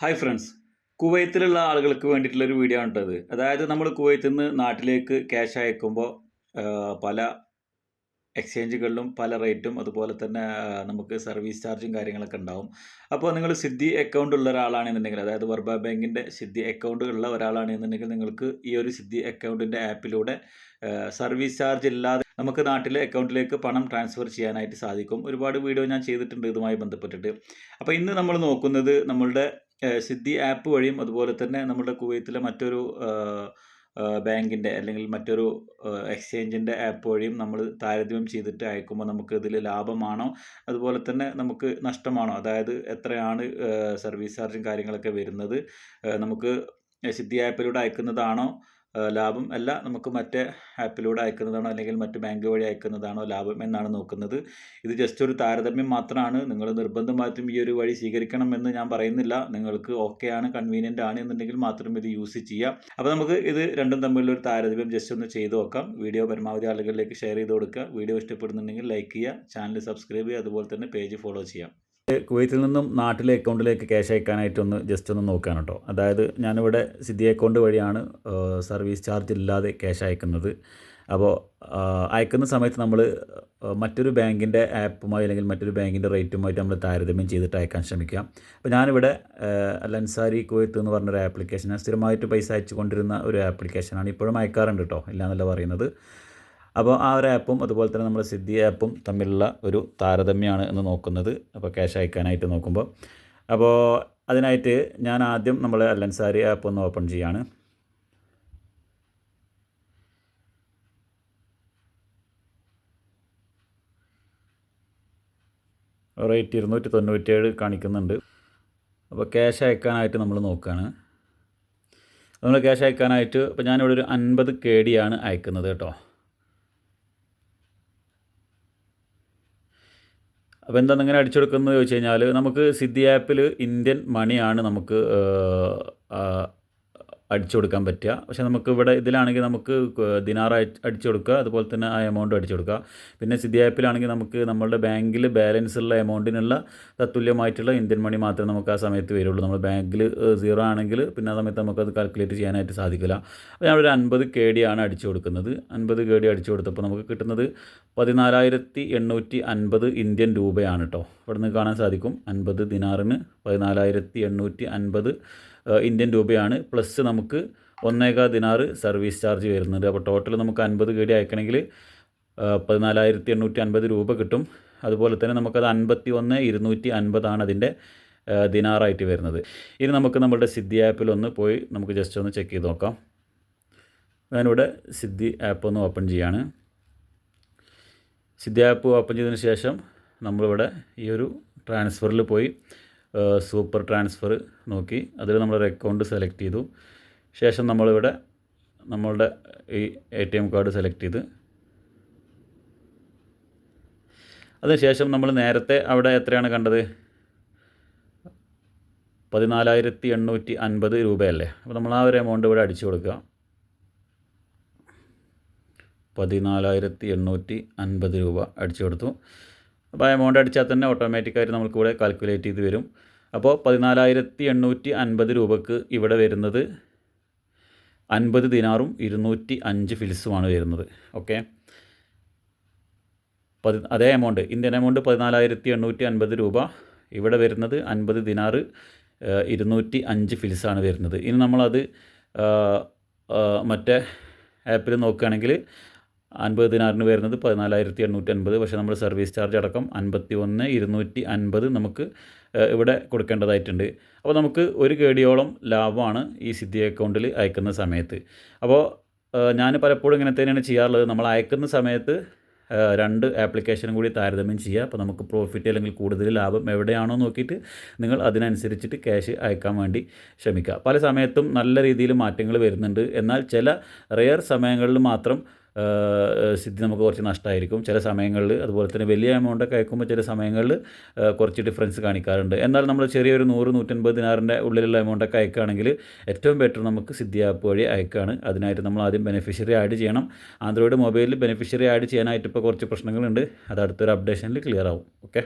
Hi friends, കുവൈത്തിലുള്ള ആളുകൾക്ക് വേണ്ടിയിട്ടുള്ളൊരു video ആണ് കേട്ടത്. അതായത് നമ്മൾ കുവൈത്തിൽ നിന്ന് നാട്ടിലേക്ക് ക്യാഷ് അയക്കുമ്പോൾ പല എക്സ്ചേഞ്ചുകളിലും പല റേറ്റും അതുപോലെ തന്നെ നമുക്ക് സർവീസ് ചാർജും കാര്യങ്ങളൊക്കെ ഉണ്ടാവും. അപ്പോൾ നിങ്ങൾ സിദ്ദി അക്കൗണ്ട് ഉള്ള ഒരാളാണെന്നുണ്ടെങ്കിൽ, അതായത് വർബ ബാങ്കിൻ്റെ സിദ്ദി അക്കൗണ്ട് ഉള്ള ഒരാളാണെന്നുണ്ടെങ്കിൽ നിങ്ങൾക്ക് ഈ ഒരു സിദ്ദി അക്കൗണ്ടിൻ്റെ ആപ്പിലൂടെ സർവീസ് ചാർജ് ഇല്ലാതെ നമുക്ക് നാട്ടിലെ അക്കൗണ്ടിലേക്ക് പണം ട്രാൻസ്ഫർ ചെയ്യാനായിട്ട് സാധിക്കും. ഒരുപാട് വീഡിയോ ഞാൻ ചെയ്തിട്ടുണ്ട് ഇതുമായി ബന്ധപ്പെട്ടിട്ട്. അപ്പോൾ ഇന്ന് നമ്മൾ നോക്കുന്നത് നമ്മളുടെ സിദ്ദി ആപ്പ് വഴിയും അതുപോലെ തന്നെ നമ്മുടെ കുവൈത്തിലെ മറ്റൊരു ബാങ്കിൻ്റെ അല്ലെങ്കിൽ മറ്റൊരു എക്സ്ചേഞ്ചിൻ്റെ ആപ്പ് വഴിയും നമ്മൾ താരതമ്യം ചെയ്തിട്ട് അയക്കുമ്പോൾ നമുക്ക് ഇതിൽ ലാഭമാണോ അതുപോലെ തന്നെ നമുക്ക് നഷ്ടമാണോ, അതായത് എത്രയാണ് സർവീസ് ചാർജും കാര്യങ്ങളൊക്കെ വരുന്നത്, നമുക്ക് സിദ്ദി ആപ്പിലൂടെ അയക്കുന്നതാണോ ലാഭം, അല്ല നമുക്ക് മറ്റേ ആപ്പിലൂടെ അയക്കുന്നതാണോ അല്ലെങ്കിൽ മറ്റ് ബാങ്ക് വഴി അയക്കുന്നതാണോ ലാഭം എന്നാണ് നോക്കുന്നത്. ഇത് ജസ്റ്റ് ഒരു താരതമ്യം മാത്രമാണ്. നിങ്ങൾ നിർബന്ധമായിട്ടും ഈ ഒരു വഴി സ്വീകരിക്കണമെന്ന് ഞാൻ പറയുന്നില്ല. നിങ്ങൾക്ക് ഓക്കെ ആണ്, കൺവീനിയൻ്റ് ആണ് എന്നുണ്ടെങ്കിൽ മാത്രം ഇത് യൂസ് ചെയ്യാം. അപ്പോൾ നമുക്ക് ഇത് രണ്ടും തമ്മിലൊരു താരതമ്യം ജസ്റ്റ് ഒന്ന് ചെയ്ത് നോക്കാം. വീഡിയോ പരമാവധി ആളുകളിലേക്ക് ഷെയർ ചെയ്ത് കൊടുക്കുക. വീഡിയോ ഇഷ്ടപ്പെടുന്നുണ്ടെങ്കിൽ ലൈക്ക് ചെയ്യുക, ചാനൽ സബ്സ്ക്രൈബ് ചെയ്യുക, അതുപോലെ തന്നെ പേജ് ഫോളോ ചെയ്യാം. കുവൈത്തിൽ നിന്നും നാട്ടിലെ അക്കൗണ്ടിലേക്ക് ക്യാഷ് അയക്കാനായിട്ടൊന്ന് ജസ്റ്റ് ഒന്ന് നോക്കുകയാണ് കേട്ടോ. അതായത് ഞാനിവിടെ സിദ്ദി അക്കൗണ്ട് വഴിയാണ് സർവീസ് ചാർജ് ഇല്ലാതെ ക്യാഷ് അയക്കുന്നത്. അപ്പോൾ അയക്കുന്ന സമയത്ത് നമ്മൾ മറ്റൊരു ബാങ്കിൻ്റെ ആപ്പുമായി അല്ലെങ്കിൽ മറ്റൊരു ബാങ്കിൻ്റെ റേറ്റുമായിട്ട് നമ്മൾ താരതമ്യം ചെയ്തിട്ട് അയക്കാൻ ശ്രമിക്കാം. അപ്പോൾ ഞാനിവിടെ അൽ അൻസാരി കുവൈത്ത് എന്ന് പറഞ്ഞൊരു ആപ്ലിക്കേഷൻ, സ്ഥിരമായിട്ട് പൈസ അയച്ചു കൊണ്ടിരുന്ന ഒരു ആപ്ലിക്കേഷനാണ്. ഇപ്പോഴും അയക്കാറുണ്ട് കേട്ടോ, ഇല്ലയെന്നല്ല പറയുന്നത്. അപ്പോൾ ആ ഒരു ആപ്പും അതുപോലെ തന്നെ നമ്മുടെ സിദ്ദി ആപ്പും തമ്മിലുള്ള ഒരു താരതമ്യമാണ് എന്ന് നോക്കുന്നത്. അപ്പോൾ ക്യാഷ് അയക്കാനായിട്ട് നോക്കുമ്പോൾ, അപ്പോൾ അതിനായിട്ട് ഞാൻ ആദ്യം നമ്മൾ അൽ അൻസാരി ആപ്പ് ഒന്ന് ഓപ്പൺ ചെയ്യാണ്. റേറ്റ് 297 കാണിക്കുന്നുണ്ട്. അപ്പോൾ ക്യാഷ് അയക്കാനായിട്ട് നമ്മൾ നോക്കുകയാണ്. നമ്മൾ ക്യാഷ് അയക്കാനായിട്ട് ഇപ്പോൾ ഞാനിവിടെ ഒരു 50 KD ആണ് അയക്കുന്നത് കേട്ടോ. അപ്പോൾ എന്താണ് ഇങ്ങനെ അടിച്ചെടുക്കുന്നത് ചോദിച്ചു കഴിഞ്ഞാൽ, നമുക്ക് സിദ്ദി ആപ്പിൽ ഇന്ത്യൻ മണിയാണ് നമുക്ക് അടിച്ചു കൊടുക്കാൻ പറ്റുക. പക്ഷേ നമുക്ക് ഇവിടെ ഇതിലാണെങ്കിൽ നമുക്ക് ദിനാർ അടിച്ചു കൊടുക്കുക, അതുപോലെ തന്നെ ആ എമൗണ്ട് അടിച്ചു കൊടുക്കുക. പിന്നെ സിദ്ദി ആപ്പിലാണെങ്കിൽ നമുക്ക് നമ്മളുടെ ബാങ്കിൽ ബാലൻസ് ഉള്ള എമൗണ്ടിനുള്ള തത്തുല്യമായിട്ടുള്ള ഇന്ത്യൻ മണി മാത്രമേ നമുക്ക് ആ സമയത്ത് വരുള്ളൂ. നമ്മൾ ബാങ്കിൽ 0 ആണെങ്കിൽ പിന്നെ ആ സമയത്ത് നമുക്കത് കാൽക്കുലേറ്റ് ചെയ്യാനായിട്ട് സാധിക്കില്ല. അപ്പോൾ ഞാനൊരു 50 KD ആണ് അടിച്ചു കൊടുക്കുന്നത്. 50 KD അടിച്ചു കൊടുത്തപ്പോൾ നമുക്ക് കിട്ടുന്നത് 14,850 ഇന്ത്യൻ രൂപയാണ് കേട്ടോ. ഇവിടെ നിന്ന് കാണാൻ സാധിക്കും 50 ദിനാറിന് 14,850 ഇന്ത്യൻ രൂപയാണ്. പ്ലസ് നമുക്ക് 1.25 ദിനാർ സർവീസ് ചാർജ് വരുന്നുണ്ട്. അപ്പോൾ ടോട്ടൽ നമുക്ക് 50 KD അയക്കണമെങ്കിൽ 14,850 രൂപ കിട്ടും. അതുപോലെ തന്നെ നമുക്കത് 51,250 അതിൻ്റെ ദിനാറായിട്ട് വരുന്നത്. ഇനി നമുക്ക് നമ്മുടെ സിദ്ദി ആപ്പിലൊന്ന് പോയി നമുക്ക് ജസ്റ്റ് ഒന്ന് ചെക്ക് ചെയ്ത് നോക്കാം. ഞാനിവിടെ സിദ്ദി ആപ്പ് ഒന്ന് ഓപ്പൺ ചെയ്യാണ്. സിദ്ദി ആപ്പ് ഓപ്പൺ ചെയ്തതിന് ശേഷം നമ്മളിവിടെ ഈ ഒരു ട്രാൻസ്ഫറിൽ പോയി സൂപ്പർ ട്രാൻസ്ഫർ നോക്കി അതിൽ നമ്മളൊരു അക്കൗണ്ട് സെലക്ട് ചെയ്തു. ശേഷം നമ്മളിവിടെ നമ്മളുടെ ഈ ATM കാർഡ് സെലക്ട് ചെയ്ത് അതിനുശേഷം നമ്മൾ നേരത്തെ അവിടെ എത്രയാണ് കണ്ടത്, 14,850 രൂപയല്ലേ. അപ്പോൾ നമ്മൾ ആ ഒരു എമൗണ്ട് ഇവിടെ അടിച്ചു കൊടുക്കുക. 14,850 രൂപ അടിച്ചു കൊടുത്തു. അപ്പോൾ ആ എമൗണ്ട് അടിച്ചാൽ തന്നെ ഓട്ടോമാറ്റിക്കായിട്ട് നമുക്കിവിടെ കാൽക്കുലേറ്റ് ചെയ്ത് വരും. അപ്പോൾ 14,850 രൂപക്ക് ഇവിടെ വരുന്നത് 50 ദിനാറും 205 ഫിൽസുമാണ് വരുന്നത്. ഓക്കെ, അതേ എമൗണ്ട് ഇന്ത്യൻ എമൗണ്ട് 14,850 രൂപ, ഇവിടെ വരുന്നത് 50 ദിനാറ് 205 ഫിൽസാണ് വരുന്നത്. ഇനി നമ്മളത് മറ്റേ ആപ്പിൽ നോക്കുകയാണെങ്കിൽ 50 ദിനാറിന് വരുന്നത് 14,850. പക്ഷേ നമ്മൾ സർവീസ് ചാർജ് അടക്കം 51,250 നമുക്ക് ഇവിടെ കൊടുക്കേണ്ടതായിട്ടുണ്ട്. അപ്പോൾ നമുക്ക് 1 KD ലാഭമാണ് ഈ സിദ്ദി അക്കൗണ്ടിൽ അയക്കുന്ന സമയത്ത്. അപ്പോൾ ഞാൻ പലപ്പോഴും ഇങ്ങനെ തന്നെയാണ് ചെയ്യാറുള്ളത്. നമ്മൾ അയക്കുന്ന സമയത്ത് 2 ആപ്ലിക്കേഷനും കൂടി താരതമ്യം ചെയ്യുക. അപ്പോൾ നമുക്ക് പ്രോഫിറ്റ് അല്ലെങ്കിൽ കൂടുതൽ ലാഭം എവിടെയാണോ നോക്കിയിട്ട് നിങ്ങൾ അതിനനുസരിച്ചിട്ട് ക്യാഷ് അയക്കാൻ വേണ്ടി ശ്രമിക്കുക. പല സമയത്തും നല്ല രീതിയിൽ മാറ്റങ്ങൾ വരുന്നുണ്ട്. എന്നാൽ ചില റെയർ സമയങ്ങളിൽ മാത്രം സിദ്ദി നമുക്ക് കുറച്ച് നഷ്ടമായിരിക്കും ചില സമയങ്ങളിൽ. അതുപോലെ തന്നെ വലിയ എമൗണ്ടൊക്കെ അയക്കുമ്പോൾ ചില സമയങ്ങളിൽ കുറച്ച് ഡിഫറൻസ് കാണിക്കാറുണ്ട്. എന്നാൽ നമ്മൾ ചെറിയൊരു 100-150 ദിനാറിൻ്റെ ഉള്ളിലുള്ള എമൗണ്ടൊക്കെ അയക്കുകയാണെങ്കിൽ ഏറ്റവും ബെറ്റർ നമുക്ക് സിദ്ദി ആപ്പ് വഴി അയക്കുകയാണ്. അതിനായിട്ട് നമ്മൾ ആദ്യം ബെനിഫിഷ്യറി ആഡ് ചെയ്യണം. ആൻഡ്രോയിഡ് മൊബൈലിൽ ബെനിഫിഷ്യറി ആഡ് ചെയ്യാനായിട്ട് ഇപ്പോൾ കുറച്ച് പ്രശ്നങ്ങളുണ്ട്. അത് അടുത്തൊരു അപ്ഡേഷനിൽ ക്ലിയർ ആവും. ഓക്കെ.